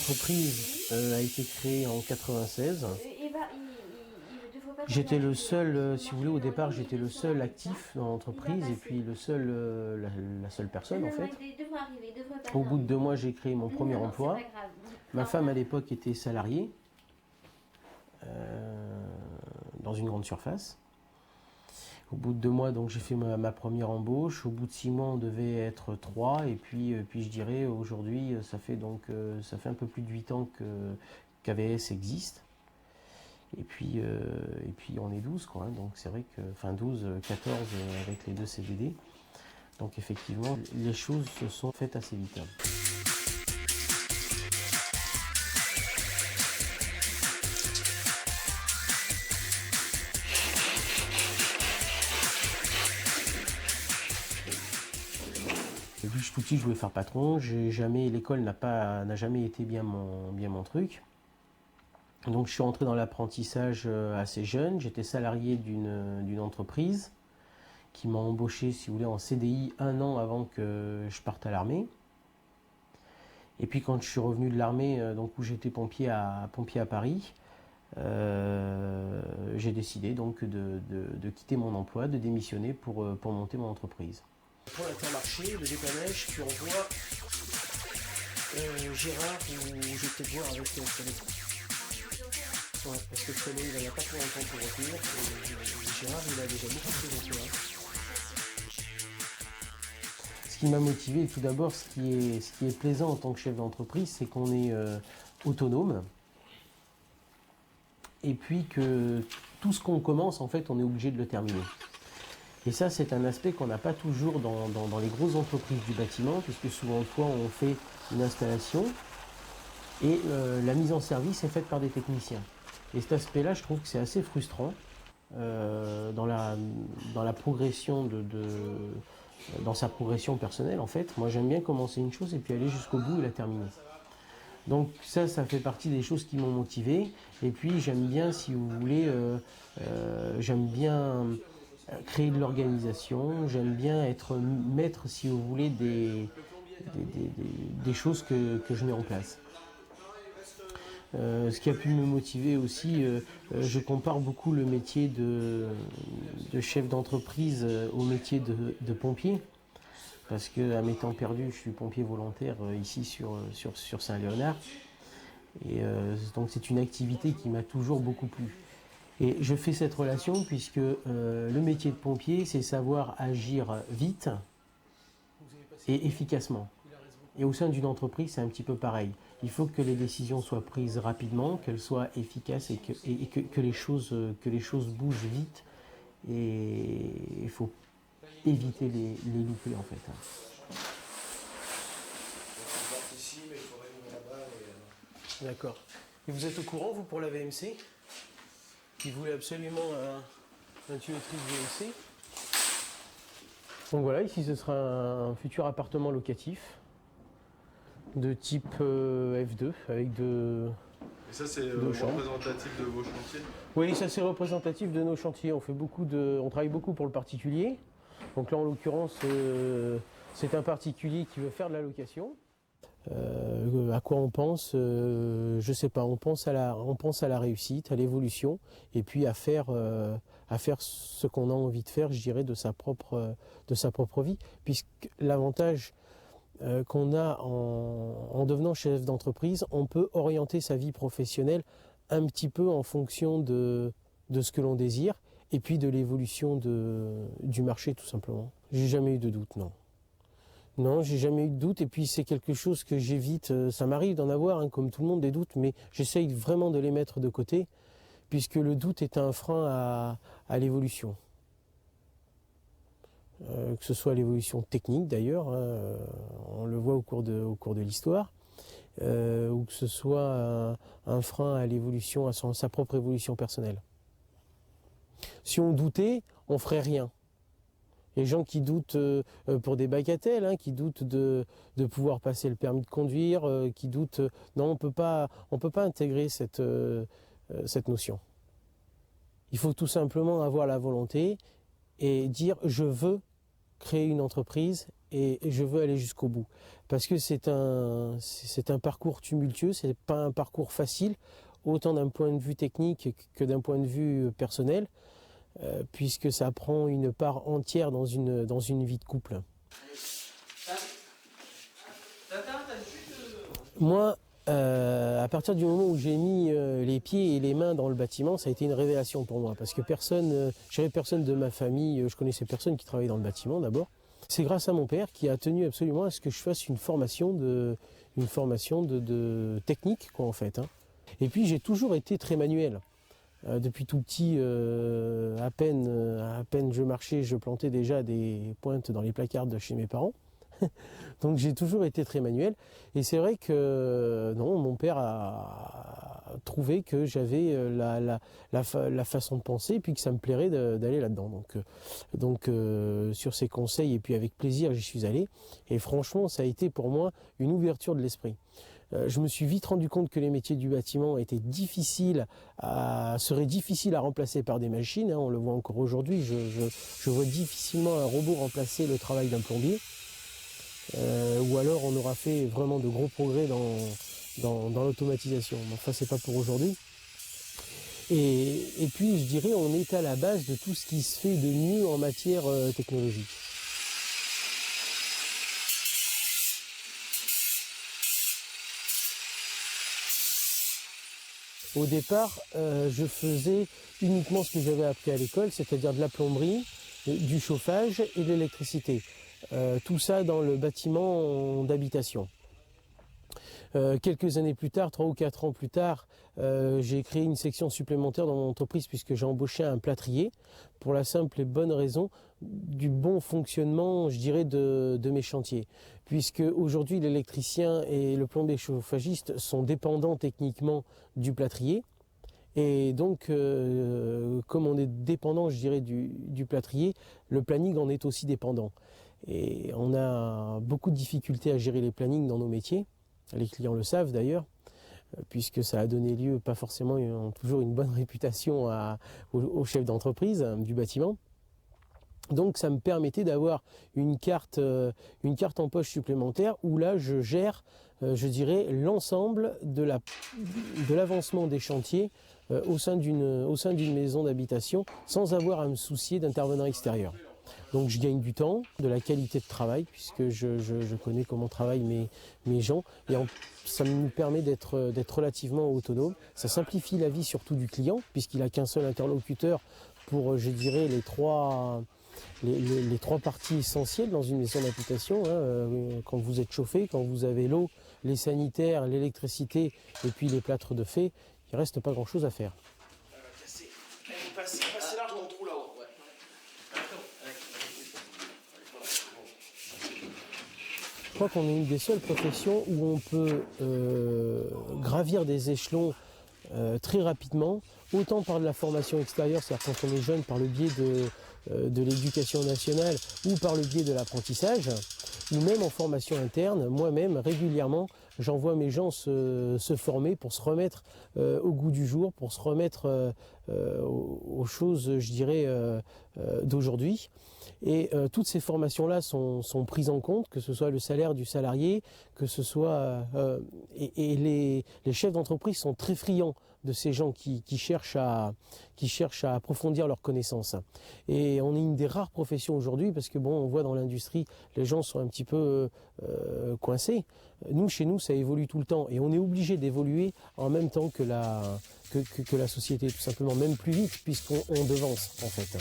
L'entreprise a été créée en 96. J'étais le seul, si vous voulez, au départ, j'étais le seul actif dans l'entreprise et puis le seul, la seule personne en fait. Au bout de 2 mois, j'ai créé mon premier emploi. Ma femme à l'époque était salariée dans une grande surface. Au bout de 2 mois, donc j'ai fait ma première embauche. Au bout de 6 mois, on devait être 3. Et puis je dirais aujourd'hui, ça fait un peu plus de 8 ans qu'AVS existe. Et puis on est 12 quoi. Donc c'est vrai que, enfin 12, 14 avec les 2 CDD. Donc effectivement, les choses se sont faites assez vite. Depuis que je suis tout petit, je voulais faire patron. L'école n'a jamais été bien mon truc. Donc je suis rentré dans l'apprentissage assez jeune. J'étais salarié d'une entreprise qui m'a embauché, si vous voulez, en CDI 1 an avant que je parte à l'armée. Et puis quand je suis revenu de l'armée, donc où j'étais pompier à Paris, j'ai décidé donc de quitter mon emploi, de démissionner pour monter mon entreprise. Pour l'Intermarché, le dépannage, tu envoies Gérard ou je vais peut-être voir avec Soleil. Ouais, parce que Soleil, il n'y a pas trop longtemps pour retenir. Gérard, il a déjà beaucoup présenté. Ce qui m'a motivé, tout d'abord, ce qui est plaisant en tant que chef d'entreprise, c'est qu'on est autonome. Et puis que tout ce qu'on commence, en fait, on est obligé de le terminer. Et ça, c'est un aspect qu'on n'a pas toujours dans les grosses entreprises du bâtiment, puisque souvent on fait une installation et la mise en service est faite par des techniciens. Et cet aspect-là, je trouve que c'est assez frustrant dans la progression dans sa progression personnelle, en fait. Moi, j'aime bien commencer une chose et puis aller jusqu'au bout et la terminer. Donc ça fait partie des choses qui m'ont motivé. Et puis j'aime bien, si vous voulez, j'aime bien créer de l'organisation, j'aime bien être maître, si vous voulez, des choses que je mets en place. Ce qui a pu me motiver aussi, je compare beaucoup le métier de chef d'entreprise au métier de pompier. Parce qu'à mes temps perdus, je suis pompier volontaire ici sur Saint-Léonard. Et donc c'est une activité qui m'a toujours beaucoup plu. Et je fais cette relation puisque le métier de pompier, c'est savoir agir vite et efficacement. Et au sein d'une entreprise, c'est un petit peu pareil. Il faut que les décisions soient prises rapidement, qu'elles soient efficaces et que les choses bougent vite. Et il faut éviter les loupés en fait. D'accord. Et vous êtes au courant, vous, pour la VMC, qui voulait absolument un tuyauterie VMC. Donc voilà, ici ce sera un futur appartement locatif de type F2 avec deux. Et ça, c'est représentatif de vos chantiers? Oui, ça c'est représentatif de nos chantiers. On travaille beaucoup pour le particulier. Donc là, en l'occurrence, c'est un particulier qui veut faire de la location. À quoi on pense je sais pas. On pense à la réussite, à l'évolution, et puis à faire ce qu'on a envie de faire, je dirais, de sa propre vie. Puisque l'avantage qu'on a en devenant chef d'entreprise, on peut orienter sa vie professionnelle un petit peu en fonction de ce que l'on désire, et puis de l'évolution du marché, tout simplement. J'ai jamais eu de doute, non. Non, j'ai jamais eu de doute, et puis c'est quelque chose que j'évite. Ça m'arrive d'en avoir, comme tout le monde, des doutes, mais j'essaye vraiment de les mettre de côté, puisque le doute est un frein à l'évolution. Que ce soit l'évolution technique d'ailleurs, on le voit au cours de l'histoire, ou que ce soit un frein à l'évolution, à sa propre évolution personnelle. Si on doutait, on ferait rien. Les gens qui doutent pour des bagatelles, qui doutent de pouvoir passer le permis de conduire, qui doutent... non, on peut pas intégrer cette notion. Il faut tout simplement avoir la volonté et dire « je veux créer une entreprise et je veux aller jusqu'au bout. Parce que c'est un parcours tumultueux, c'est pas un parcours facile, autant d'un point de vue technique que d'un point de vue personnel, puisque ça prend une part entière dans une vie de couple. Moi, à partir du moment où j'ai mis les pieds et les mains dans le bâtiment, ça a été une révélation pour moi. Parce que j'avais personne de ma famille, je connaissais personne qui travaillait dans le bâtiment d'abord. C'est grâce à mon père qui a tenu absolument à ce que je fasse une formation de technique, quoi, en fait. Hein. Et puis j'ai toujours été très manuel. Depuis tout petit, à peine je marchais, je plantais déjà des pointes dans les placards de chez mes parents. Donc j'ai toujours été très manuel. Et c'est vrai que non, mon père a trouvé que j'avais la façon de penser et puis que ça me plairait d'aller là-dedans. Donc sur ses conseils et puis avec plaisir, j'y suis allé. Et franchement, ça a été pour moi une ouverture de l'esprit. Je me suis vite rendu compte que les métiers du bâtiment seraient difficiles à remplacer par des machines. Hein, on le voit encore aujourd'hui. Je vois difficilement un robot remplacer le travail d'un plombier. Ou alors on aura fait vraiment de gros progrès dans l'automatisation. Enfin, c'est pas pour aujourd'hui. Et puis, je dirais, on est à la base de tout ce qui se fait de mieux en matière technologique. Au départ, je faisais uniquement ce que j'avais appris à l'école, c'est-à-dire de la plomberie, du chauffage et de l'électricité. Tout ça dans le bâtiment d'habitation. Quelques années plus tard, 3 ou 4 ans plus tard, j'ai créé une section supplémentaire dans mon entreprise puisque j'ai embauché un plâtrier pour la simple et bonne raison du bon fonctionnement, je dirais, de mes chantiers. Puisque aujourd'hui, l'électricien et le plombier chauffagiste sont dépendants techniquement du plâtrier. Et donc, comme on est dépendant, je dirais, du plâtrier, le planning en est aussi dépendant. Et on a beaucoup de difficultés à gérer les plannings dans nos métiers. Les clients le savent d'ailleurs, puisque ça a donné lieu, pas forcément toujours une bonne réputation aux chefs d'entreprise du bâtiment. Donc ça me permettait d'avoir une carte en poche supplémentaire où là je gère, je dirais, l'ensemble de l'avancement des chantiers au sein d'une maison d'habitation sans avoir à me soucier d'intervenants extérieurs. Donc je gagne du temps, de la qualité de travail, puisque je connais comment travaillent mes gens, et ça nous permet d'être relativement autonome. Ça simplifie la vie surtout du client, puisqu'il n'a qu'un seul interlocuteur pour, je dirais, les trois parties essentielles dans une maison d'habitation. Hein, quand vous êtes chauffé, quand vous avez l'eau, les sanitaires, l'électricité et puis les plâtres de fait, il ne reste pas grand-chose à faire. Passez large dans le trou là-haut. Je crois qu'on est une des seules professions où on peut gravir des échelons très rapidement, autant par de la formation extérieure, c'est-à-dire quand on est jeune par le biais de l'éducation nationale ou par le biais de l'apprentissage, ou même en formation interne. Moi-même, régulièrement, j'envoie mes gens se former pour se remettre au goût du jour, pour se remettre aux choses, je dirais, d'aujourd'hui. Et toutes ces formations-là sont prises en compte, que ce soit le salaire du salarié, que ce soit... et les chefs d'entreprise sont très friands de ces gens qui cherchent à approfondir leurs connaissances. Et on est une des rares professions aujourd'hui, parce que bon, on voit dans l'industrie, les gens sont un petit peu coincés. Nous, chez nous, ça évolue tout le temps, et on est obligé d'évoluer en même temps que la société, tout simplement, même plus vite, puisqu'on devance, en fait.